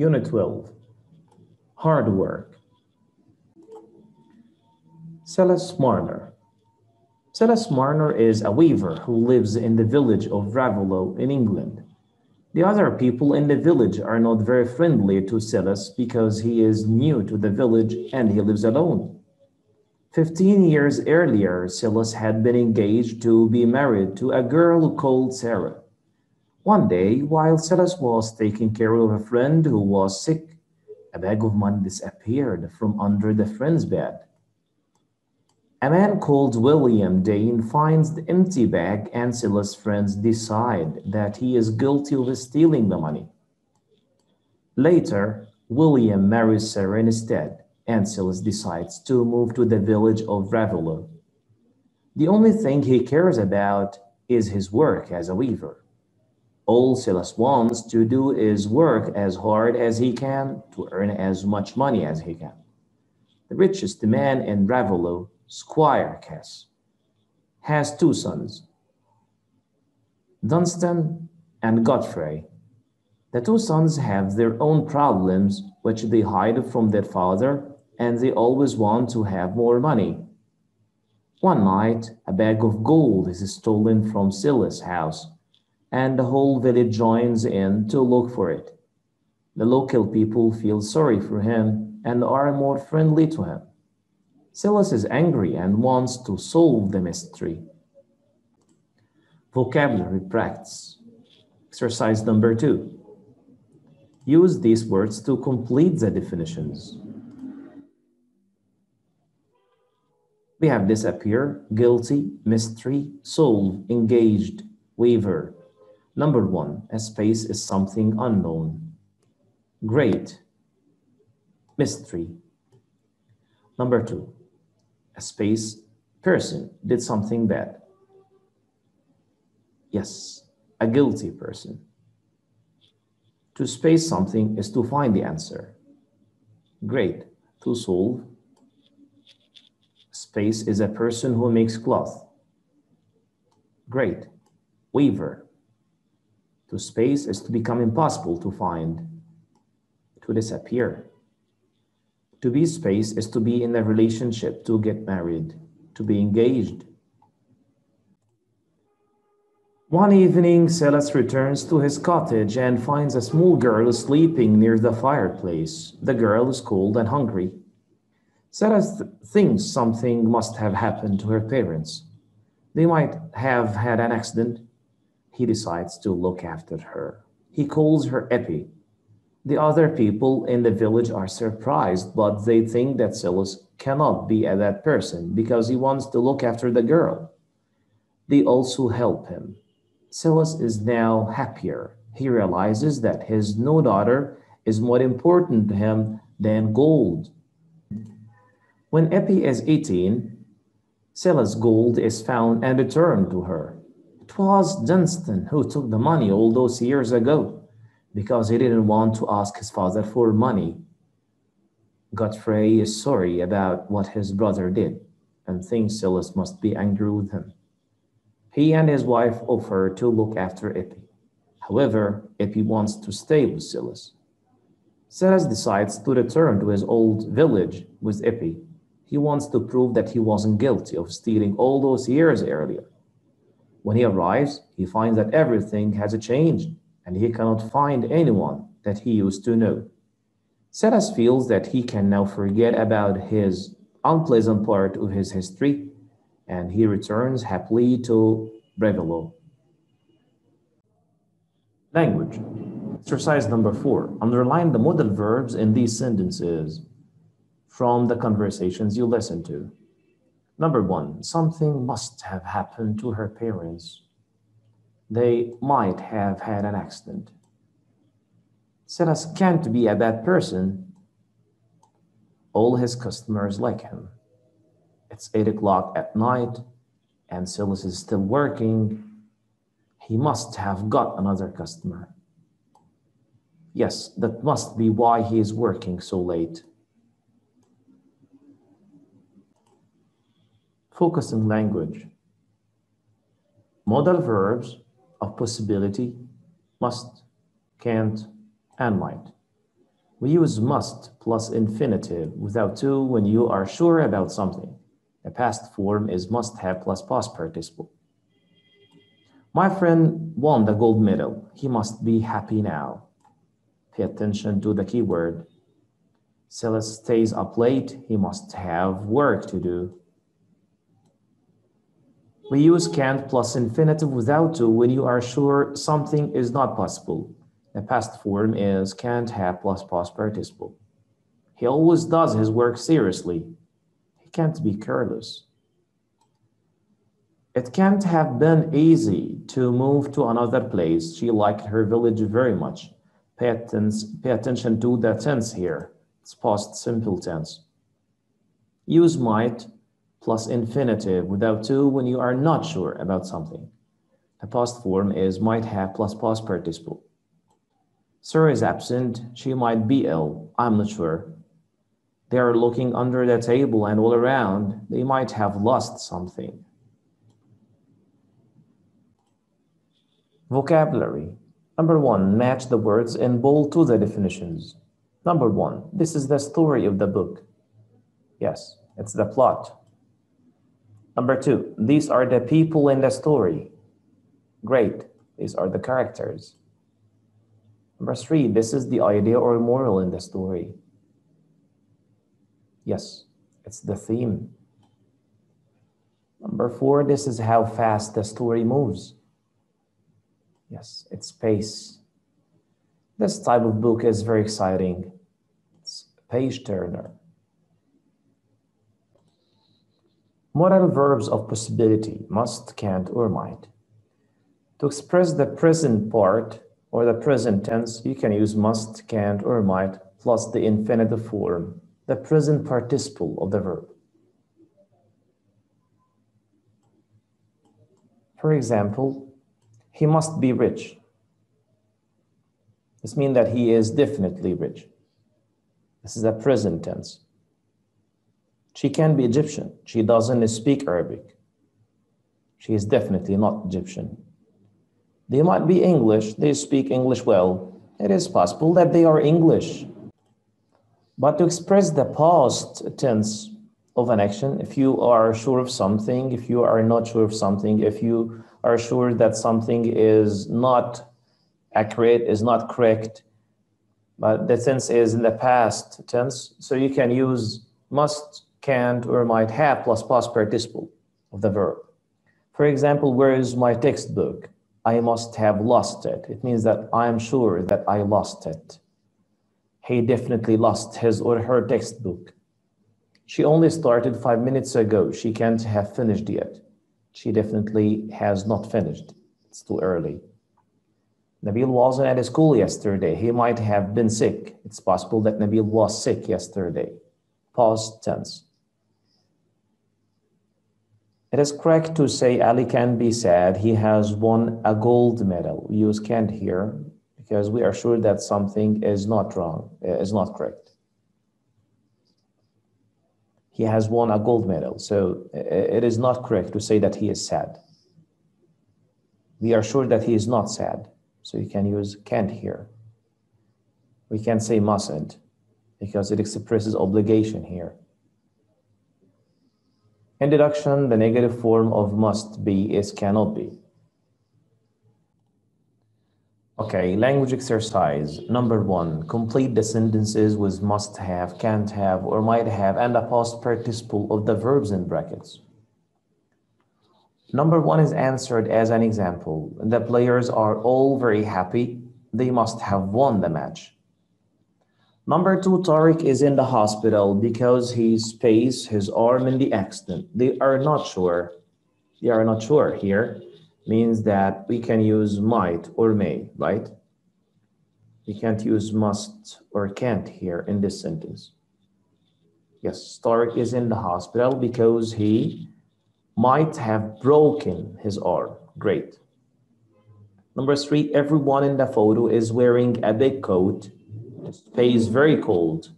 Unit 12. Hard work. Silas Marner. Silas Marner is a weaver who lives in the village of Ravellow in England. The other people in the village are not very friendly to Silas because he is new to the village and he lives alone. 15 years earlier, Silas had been engaged to be married to a girl called Sarah. One day, while Silas was taking care of a friend who was sick, a bag of money disappeared from under the friend's bed. A man called William Dane finds the empty bag and Silas' friends decide that he is guilty of stealing the money. Later, William marries Sarah instead, and Silas decides to move to the village of Ravellow. The only thing he cares about is his work as a weaver. All Silas wants to do is work as hard as he can to earn as much money as he can. The richest man in Ravellow, Squire Cass, has two sons, Dunstan and Godfrey. The two sons have their own problems which they hide from their father, and they always want to have more money. One night, a bag of gold is stolen from Silas' house, and the whole village joins in to look for it. The local people feel sorry for him and are more friendly to him. Silas is angry and wants to solve the mystery. Vocabulary practice. Exercise number 2. Use these words to complete the definitions. We have disappear, guilty, mystery, solve, engaged, weaver. Number 1, a space is something unknown. Great, mystery. Number 2, a space, person did something bad. Yes, a guilty person. To space something is to find the answer. Great, to solve. Space is a person who makes cloth. Great, weaver. To space is to become impossible to find. To disappear. To be space is to be in a relationship, to get married, to be engaged. One evening, Silas returns to his cottage and finds a small girl sleeping near the fireplace. The girl is cold and hungry. Silas thinks something must have happened to her parents. They might have had an accident. He decides to look after her. He calls her Eppie. The other people in the village are surprised, but they think that Silas cannot be a bad person because he wants to look after the girl. They also help him. Silas is now happier. He realizes that his new daughter is more important to him than gold. When Eppie is 18, Silas' gold is found and returned to her. It was Dunstan who took the money all those years ago because he didn't want to ask his father for money. Godfrey is sorry about what his brother did and thinks Silas must be angry with him. He and his wife offer to look after Eppie. However, Eppie wants to stay with Silas. Silas decides to return to his old village with Eppie. He wants to prove that he wasn't guilty of stealing all those years earlier. When he arrives, he finds that everything has changed and he cannot find anyone that he used to know. Silas feels that he can now forget about his unpleasant part of his history, and he returns happily to Ravellow. Language. Exercise number 4. Underline the modal verbs in these sentences from the conversations you listen to. Number 1, something must have happened to her parents. They might have had an accident. Silas can't be a bad person. All his customers like him. It's 8 o'clock at night and Silas is still working. He must have got another customer. Yes, that must be why he is working so late. Focus on language. Modal verbs of possibility, must, can't, and might. We use must plus infinitive without to when you are sure about something. The past form is must have plus past participle. My friend won the gold medal. He must be happy now. Pay attention to the keyword. Celeste stays up late. He must have work to do. We use can't plus infinitive without to when you are sure something is not possible. The past form is can't have plus past participle. He always does his work seriously. He can't be careless. It can't have been easy to move to another place. She liked her village very much. Pay attention to the tense here. It's past simple tense. Use might plus infinitive without to when you are not sure about something. The past form is might have plus past participle. Sir is absent. She might be ill. I'm not sure. They are looking under the table and all around. They might have lost something. Vocabulary. Number one, match the words in bold to the definitions. Number one, this is the story of the book. Yes, it's the plot. Number two, these are the people in the story. Great, these are the characters. Number three, this is the idea or moral in the story. Yes, it's the theme. Number four, this is how fast the story moves. Yes, it's pace. This type of book is very exciting. It's a page turner. Modal verbs of possibility, must, can't, or might. To express the present part or the present tense, you can use must, can't, or might plus the infinitive form, the present participle of the verb. For example, he must be rich. This means that he is definitely rich. This is a present tense. She can be Egyptian. She doesn't speak Arabic. She is definitely not Egyptian. They might be English. They speak English well. It is possible that they are English. But to express the past tense of an action, if you are sure of something, if you are not sure of something, if you are sure that something is not accurate, is not correct, but the tense is in the past tense, so you can use must, can't, or might have plus past participle of the verb. For example, where is my textbook? I must have lost it. It means that I am sure that I lost it. He definitely lost his or her textbook. She only started 5 minutes ago. She can't have finished yet. She definitely has not finished. It's too early. Nabil wasn't at school yesterday. He might have been sick. It's possible that Nabil was sick yesterday. Past tense. It is correct to say Ali can be sad. He has won a gold medal. We use can't here because we are sure that something is not wrong, is not correct. He has won a gold medal. So it is not correct to say that he is sad. We are sure that he is not sad. So you can use can't here. We can say mustn't because it expresses obligation here. In deduction, the negative form of must be is cannot be. Okay, language exercise. Number one, complete the sentences with must have, can't have, or might have, and a past participle of the verbs in brackets. Number one is answered as an example. The players are all very happy. They must have won the match. Number two, Tariq is in the hospital because he sprained his arm in the accident. They are not sure. They are not sure here means that we can use might or may, right? We can't use must or can't here in this sentence. Yes, Tariq is in the hospital because he might have broken his arm. Great. Number three, everyone in the photo is wearing a big coat. The space is very cold.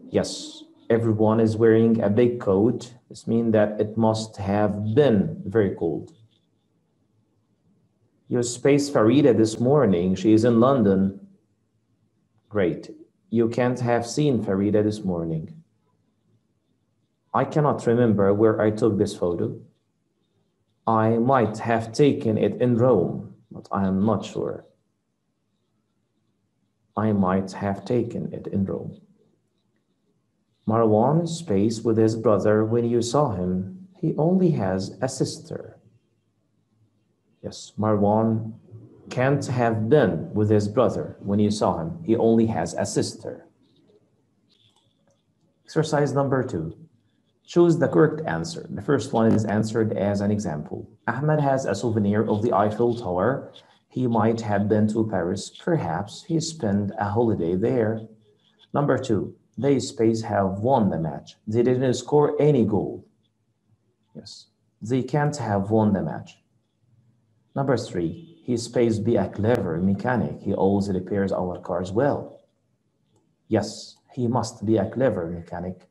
Yes, everyone is wearing a big coat. This means that it must have been very cold. You spaced Farida this morning. She is in London. Great. You can't have seen Farida this morning. I cannot remember where I took this photo. I might have taken it in Rome, but I am not sure. I might have taken it in Rome. Marwan space with his brother when you saw him. He only has a sister. Yes, Marwan can't have been with his brother when you saw him. He only has a sister. Exercise number 2. Choose the correct answer. The first one is answered as an example. Ahmed has a souvenir of the Eiffel Tower. He might have been to Paris. Perhaps he spent a holiday there. Number 2. They space have won the match. They didn't score any goal. Yes, they can't have won the match. Number 3. He space be a clever mechanic. He always repairs our cars well. Yes, he must be a clever mechanic.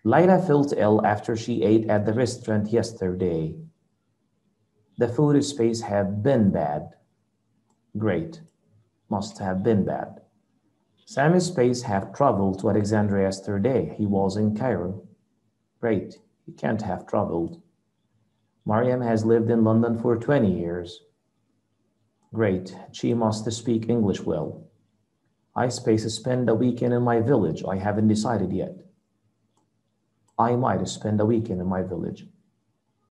Layla felt ill after she ate at the restaurant yesterday. The food space have been bad. Great. Must have been bad. Sammy's space have traveled to Alexandria yesterday. He was in Cairo. Great. He can't have traveled. Mariam has lived in London for 20 years. Great. She must speak English well. I space spend a weekend in my village. I haven't decided yet. I might spend a weekend in my village.